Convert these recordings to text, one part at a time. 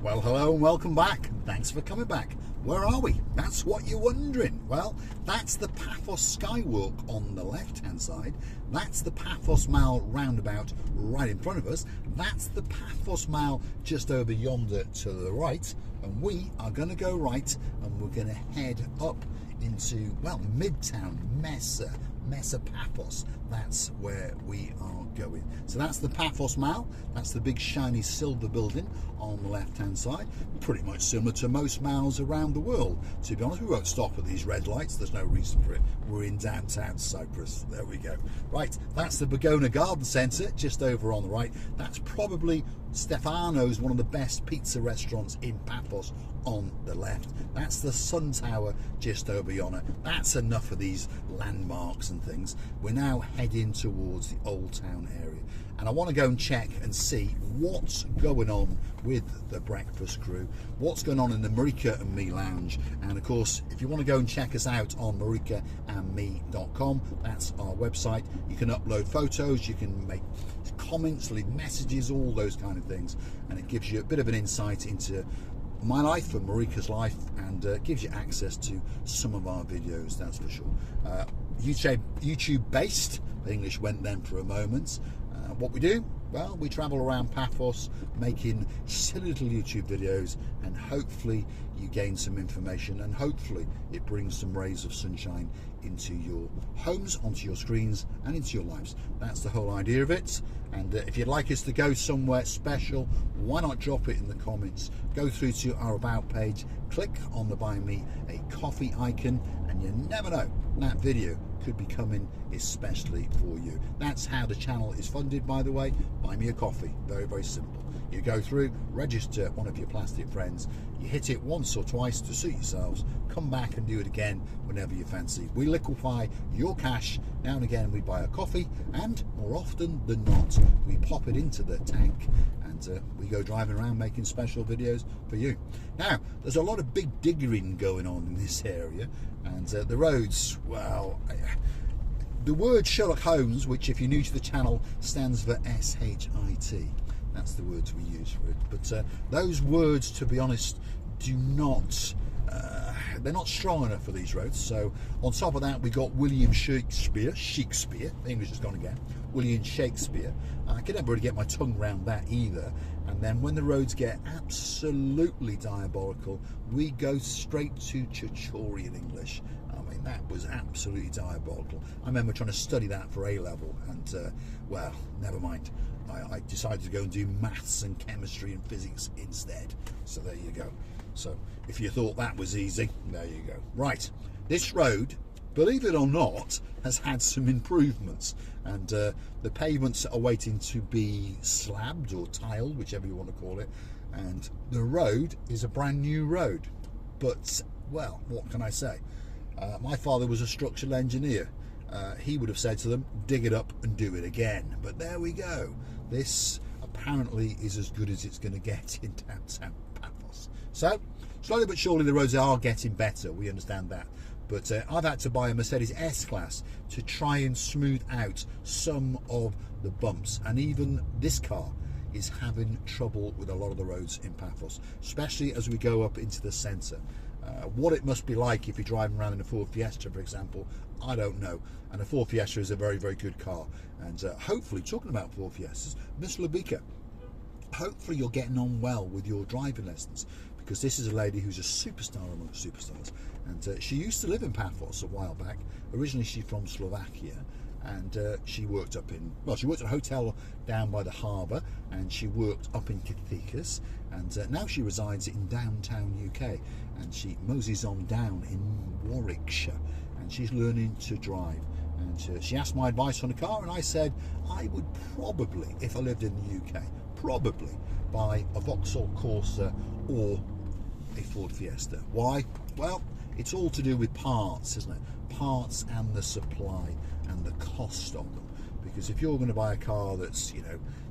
Well, hello and welcome back. Thanks for coming back. Where are we? That's what you're wondering. Well, that's the Paphos Skywalk on the left-hand side. That's the Paphos Mall roundabout right in front of us. That's the Paphos Mall just over yonder to the right. And we are going to go right and we're going to head up into, well, Midtown, Mesa Paphos. That's where we are going. So that's the Paphos Mall. That's the big shiny silver building on the left hand side. Pretty much similar to most malls around the world. To be honest, we won't stop at these red lights. There's no reason for it. We're in downtown Cyprus. There we go. Right, that's the Begona Garden Centre just over on the right. That's probably Stefano's, one of the best pizza restaurants in Paphos, on the left. That's the Sun Tower just over yonder. That's enough of these landmarks and things. We're now heading towards the Old Town area, and I want to go and check and see what's going on with the breakfast crew, what's going on in the Marika and Me lounge. And of course, if you want to go and check us out on marikaandme.com, that's our website. You can upload photos, you can make comments, leave messages, all those kind of things, and it gives you a bit of an insight into my life and Marika's life, and gives you access to some of our videos, that's for sure. YouTube based, the English went then for a moment. What we do? Well, we travel around Paphos making silly little YouTube videos, and hopefully you gain some information, and hopefully it brings some rays of sunshine into your homes, onto your screens, and into your lives. That's the whole idea of it. And if you'd like us to go somewhere special, why not drop it in the comments? Go through to our About page, click on the Buy Me a Coffee icon, and you never know, that video could be coming especially for you. That's how the channel is funded, by the way. Buy me a coffee. Very, very simple. You go through, register one of your plastic friends, you hit it once or twice to suit yourselves, come back and do it again whenever you fancy. We liquefy your cash. Now and again we buy a coffee, and more often than not we pop it into the tank, and we go driving around making special videos for you. Now, there's a lot of big diggering going on in this area, and the roads, well, the word Sherlock Holmes, which if you're new to the channel stands for S-H-I-T, that's the words we use for it. But those words, to be honest, do not, they're not strong enough for these roads. So on top of that, we got William Shakespeare, the English has gone again, William Shakespeare. I can never really get my tongue around that either. And then when the roads get absolutely diabolical, we go straight to Churchian English. I mean, that was absolutely diabolical. I remember trying to study that for A-level, and well, never mind. I decided to go and do maths and chemistry and physics instead. So there you go. So if you thought that was easy, there you go. Right, this road, believe it or not, has had some improvements, and the pavements are waiting to be slabbed or tiled, whichever you want to call it, and the road is a brand new road. But, well, what can I say? My father was a structural engineer. He would have said to them, dig it up and do it again. But there we go. This apparently is as good as it's going to get in downtown Paphos. So, slowly but surely the roads are getting better, we understand that. But I've had to buy a Mercedes S-Class to try and smooth out some of the bumps. And even this car is having trouble with a lot of the roads in Paphos, especially as we go up into the centre. What it must be like if you're driving around in a Ford Fiesta, for example, I don't know. And a Ford Fiesta is a very, very good car. And hopefully, talking about Ford Fiestas, Miss Labika, hopefully you're getting on well with your driving lessons, because this is a lady who's a superstar amongst superstars. And she used to live in Paphos a while back. Originally, she's from Slovakia. And she worked up in, well, she worked at a hotel down by the harbour, and she worked up in Chlorakas, and now she resides in downtown UK, and she moseys on down in Warwickshire, and she's learning to drive. And she asked my advice on a car, and I said I would probably, if I lived in the UK, probably buy a Vauxhall Corsa or a Ford Fiesta. Why? Well, it's all to do with parts, isn't it? Parts and the supply and the cost of them. Because if you're going to buy a car that's,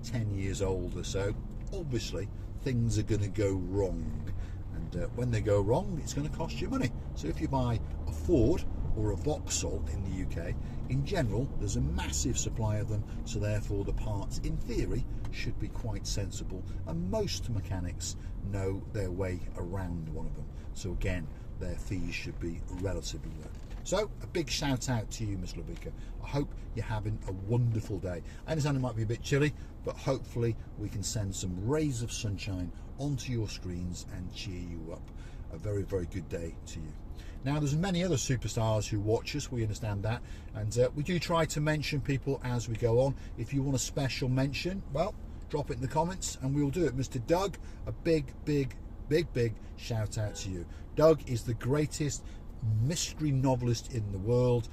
10 years old or so, obviously things are going to go wrong. And when they go wrong, it's going to cost you money. So if you buy a Ford or a Vauxhall in the UK. In general, there's a massive supply of them, so therefore the parts, in theory, should be quite sensible, and most mechanics know their way around one of them. So again, their fees should be relatively low. So a big shout out to you, Miss Lubika. I hope you're having a wonderful day. I understand it might be a bit chilly, but hopefully we can send some rays of sunshine onto your screens and cheer you up. A very, very good day to you. Now, there's many other superstars who watch us, we understand that, and we do try to mention people as we go on. If you want a special mention, well, drop it in the comments and we'll do it. Mr. Doug, a big shout out to you. Doug is the greatest mystery novelist in the world.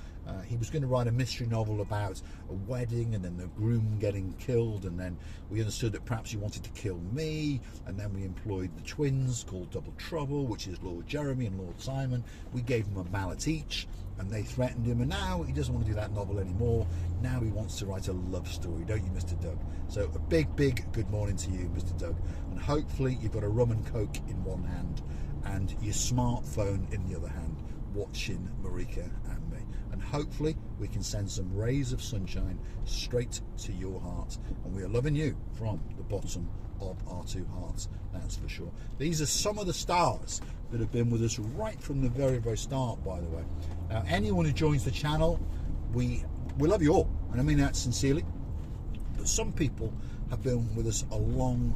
He was going to write a mystery novel about a wedding and then the groom getting killed, and then we understood that perhaps he wanted to kill me, and then we employed the twins called Double Trouble, which is Lord Jeremy and Lord Simon. We gave them a mallet each and they threatened him, and now he doesn't want to do that novel anymore. Now he wants to write a love story, don't you, Mr. Doug? So a big good morning to you, Mr. Doug, and hopefully you've got a rum and coke in one hand and your smartphone in the other hand, watching Marika and me, and hopefully we can send some rays of sunshine straight to your heart, and we are loving you from the bottom of our two hearts, that's for sure. These are some of the stars that have been with us right from the very start, by the way. Now, anyone who joins the channel, we love you all, and I mean that sincerely, but some people have been with us a long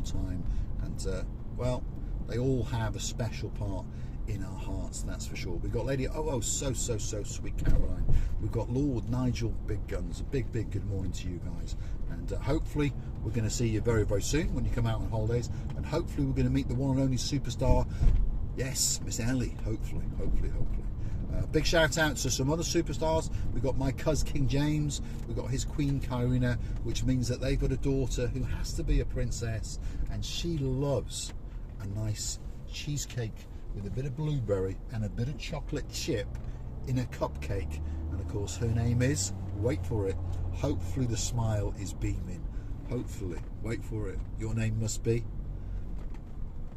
time, and well, they all have a special part in our hearts, that's for sure. We've got Lady so sweet Caroline. We've got Lord Nigel Big Guns. A big good morning to you guys, and hopefully we're going to see you very soon when you come out on holidays, and hopefully we're going to meet the one and only superstar, yes, Miss Ellie, hopefully. Big shout out to some other superstars. We've got my cuz King James, we've got his Queen Kyrina, which means that they've got a daughter who has to be a princess, and she loves a nice cheesecake with a bit of blueberry and a bit of chocolate chip in a cupcake, and of course her name is, wait for it, hopefully the smile is beaming, hopefully, wait for it, your name must be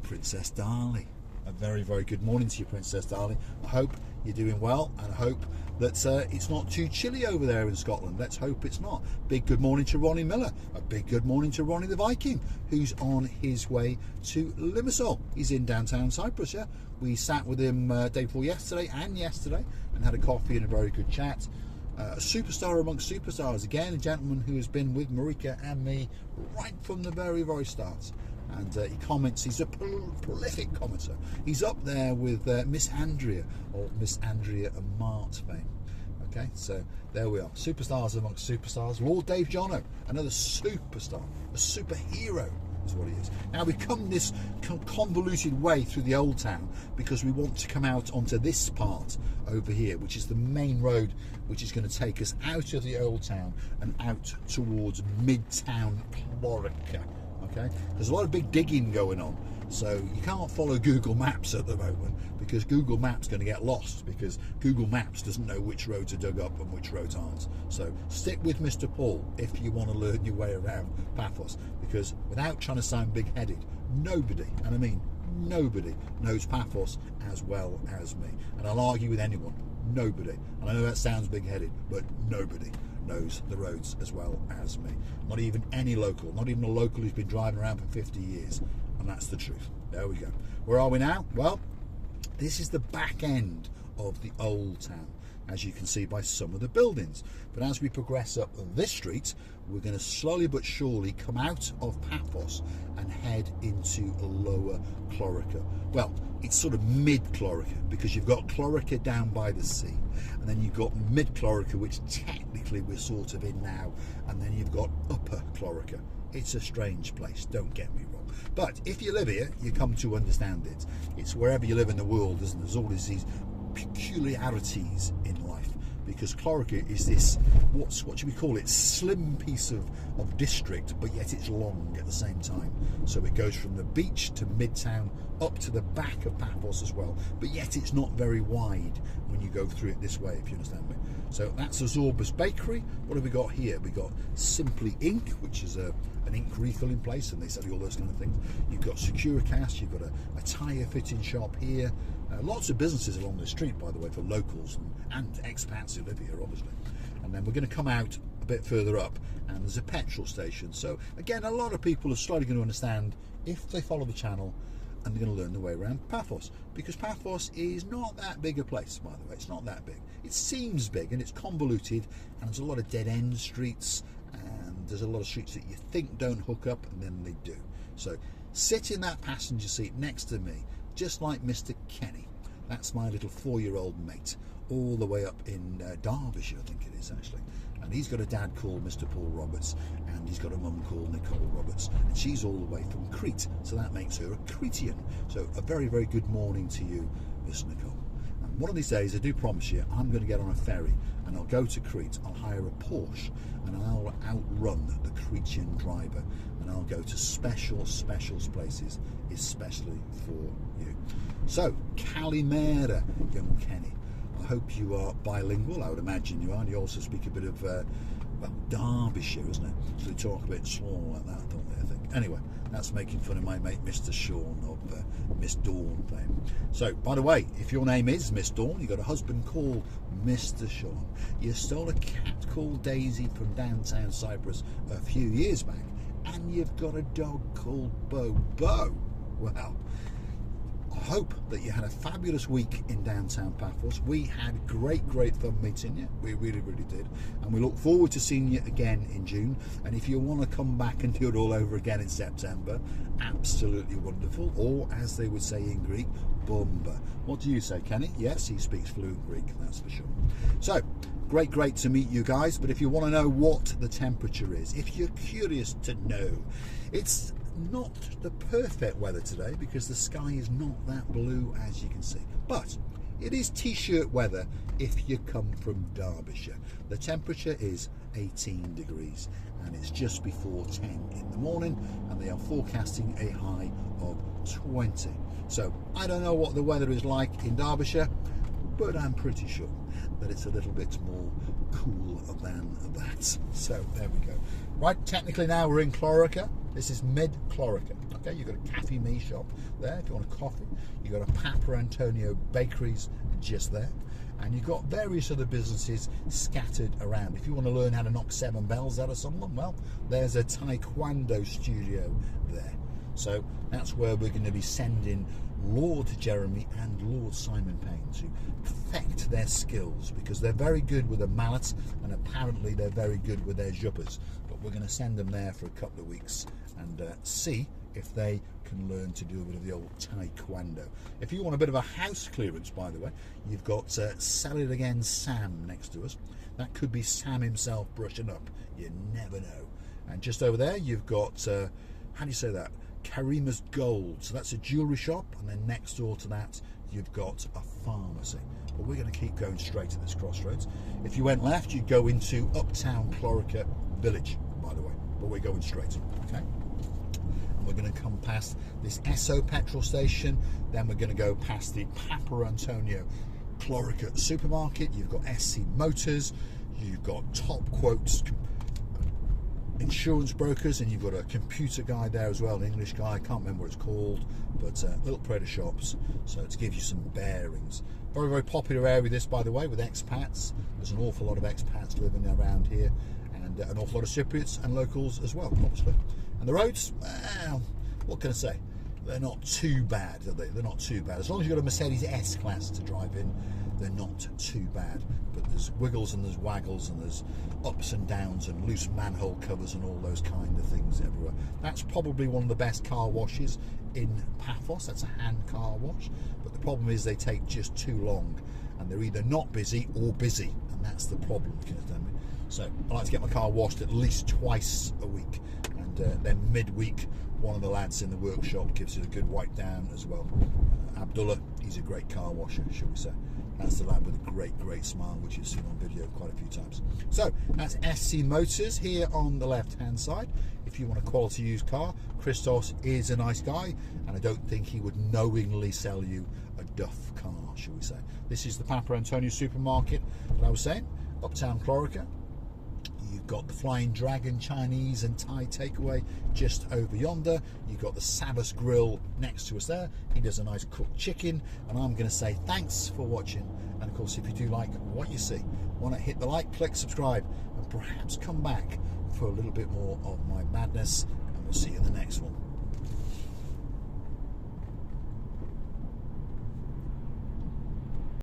Princess Darlie. A very good morning to you, Princess Darling. I hope you're doing well, and I hope that it's not too chilly over there in Scotland. Let's hope it's not. Big good morning to Ronnie Miller. A big good morning to Ronnie the Viking, who's on his way to Limassol. He's in downtown Cyprus, yeah. We sat with him day before yesterday and had a coffee and a very good chat. A superstar amongst superstars, again, a gentleman who has been with Marika and me right from the very start. And he comments, he's a prolific commenter. He's up there with Miss Andrea, or Miss Andrea and Mart fame. Okay, so there we are, superstars amongst superstars. Lord Dave Jono, another superstar, a superhero is what he is. Now we've come this convoluted way through the Old Town because we want to come out onto this part over here, which is the main road, which is going to take us out of the Old Town and out towards Midtown Chlorakas. Okay, there's a lot of big digging going on, so you can't follow Google Maps at the moment because Google Maps going to get lost, because Google Maps doesn't know which roads are dug up and which roads aren't. So stick with Mr. Paul if you want to learn your way around Paphos, because without trying to sound big-headed, nobody, and I mean nobody, knows Paphos as well as me, and I'll argue with anyone, nobody, and I know that sounds big-headed, but nobody knows the roads as well as me. Not even any local, not even a local who's been driving around for 50 years, and that's the truth. There we go. Where are we now? Well, this is the back end of the Old Town, as you can see by some of the buildings. But as we progress up this street, we're going to slowly but surely come out of Paphos and head into lower Chlorakas. Well, it's sort of mid-Chlorakas, because you've got Chlorakas down by the sea, and then you've got mid-Chlorakas, which technically we're sort of in now, and then you've got upper Chlorakas. It's a strange place, don't get me wrong. But if you live here, you come to understand it. It's wherever you live in the world, isn't there? There's always these peculiarities in life, because Chlorakas is this, what should we call it, slim piece of district, but yet it's long at the same time. So it goes from the beach to Midtown up to the back of Paphos as well, but yet it's not very wide when you go through it this way, if you understand me. So that's Azorbus Bakery. What have we got here? We got Simply Ink, which is an ink refilling place, and they sell you all those kind of things. You've got Chlorakas, you've got a tyre fitting shop here. Lots of businesses along the street, by the way, for locals and expats who live here, obviously. And then we're going to come out a bit further up, and there's a petrol station. So again, a lot of people are slowly going to understand if they follow the channel, and they're going to learn the way around Paphos, because Paphos is not that big a place, by the way. It's not that big. It seems big, and it's convoluted, and there's a lot of dead-end streets, and there's a lot of streets that you think don't hook up, and then they do. So sit in that passenger seat next to me, just like Mr. Kenny. That's my little 4-year-old mate, all the way up in Derbyshire, I think it is, actually. And he's got a dad called Mr. Paul Roberts, and he's got a mum called Nicole Roberts, and she's all the way from Crete, so that makes her a Cretan. So a very, very good morning to you, Miss Nicole. And one of these days, I do promise you, I'm going to get on a ferry, and I'll go to Crete, I'll hire a Porsche, and I'll outrun the Cretan driver, and I'll go to special places, especially for you. So, Kalimera, young Kenny. I hope you are bilingual. I would imagine you are, and you also speak a bit of, well, Derbyshire, isn't it? So they talk a bit slow like that, don't they, I think? Anyway, that's making fun of my mate Mr. Sean of Miss Dawn fame. So, by the way, if your name is Miss Dawn, you've got a husband called Mr. Sean, you stole a cat called Daisy from downtown Cyprus a few years back, and you've got a dog called Bobo. Well, I hope that you had a fabulous week in downtown Paphos. We had great fun meeting you. We really did. And we look forward to seeing you again in June. And if you want to come back and do it all over again in September, absolutely wonderful. Or, as they would say in Greek, bomba. What do you say, Kenny? Yes, he speaks fluent Greek, that's for sure. So, great to meet you guys. But if you want to know what the temperature is, if you're curious to know, it's not the perfect weather today because the sky is not that blue, as you can see, but it is t-shirt weather if you come from Derbyshire. The temperature is 18 degrees and it's just before 10 in the morning, and they are forecasting a high of 20. So I don't know what the weather is like in Derbyshire, but I'm pretty sure that it's a little bit more cool than that. So there we go. Right, technically now we're in Chlorakas. This is mid-Chlorakas. Okay, you've got a Cafe Me shop there if you want a coffee. You've got a Papa Antonio Bakeries just there. And you've got various other businesses scattered around. If you want to learn how to knock 7 bells out of someone, well, there's a Taekwondo studio there. So that's where we're going to be sending Lord Jeremy and Lord Simon Payne to perfect their skills, because they're very good with a mallet and apparently they're very good with their juppers. But we're going to send them there for a couple of weeks and see if they can learn to do a bit of the old Taekwondo. If you want a bit of a house clearance, by the way, you've got Sell It Again Sam next to us. That could be Sam himself brushing up. You never know. And just over there you've got, how do you say that? Karima's Gold. So that's a jewellery shop, and then next door to that you've got a pharmacy. But we're going to keep going straight at this crossroads. If you went left, you'd go into Uptown Chlorakas Village, by the way, but we're going straight, okay? And we're going to come past this Esso petrol station, then we're going to go past the Papa Antonio Chlorakas supermarket. You've got SC Motors, you've got Top Quotes insurance brokers, and you've got a computer guy there as well, an English guy, I can't remember what it's called, but little Prada shops, so to give you some bearings. Very popular area this, by the way, with expats. There's an awful lot of expats living around here, and an awful lot of Cypriots and locals as well, obviously. And the roads, well, what can I say? They're not too bad, are they? They're not too bad. As long as you've got a Mercedes S-Class to drive in, they're not too bad. But there's wiggles and there's waggles and there's ups and downs and loose manhole covers and all those kind of things everywhere. That's probably one of the best car washes in Paphos. That's a hand car wash. But the problem is they take just too long, and they're either not busy or busy, and that's the problem. You understand me? So I like to get my car washed at least twice a week, and then midweek one of the lads in the workshop gives it a good wipe down as well. Abdullah, he's a great car washer, shall we say. That's the lad with a great smile, which you've seen on video quite a few times. So that's SC Motors here on the left hand side. if you want a quality used car, Christos is a nice guy, and I don't think he would knowingly sell you a duff car, shall we say. This is the Papa Antonio supermarket that I was saying, Uptown Chlorakas. You've got the Flying Dragon Chinese and Thai takeaway just over yonder. You've got the Sabas Grill next to us there. He does a nice cooked chicken. And I'm going to say thanks for watching. And of course, if you do like what you see, want to hit the like, click subscribe, and perhaps come back for a little bit more of my madness. And we'll see you in the next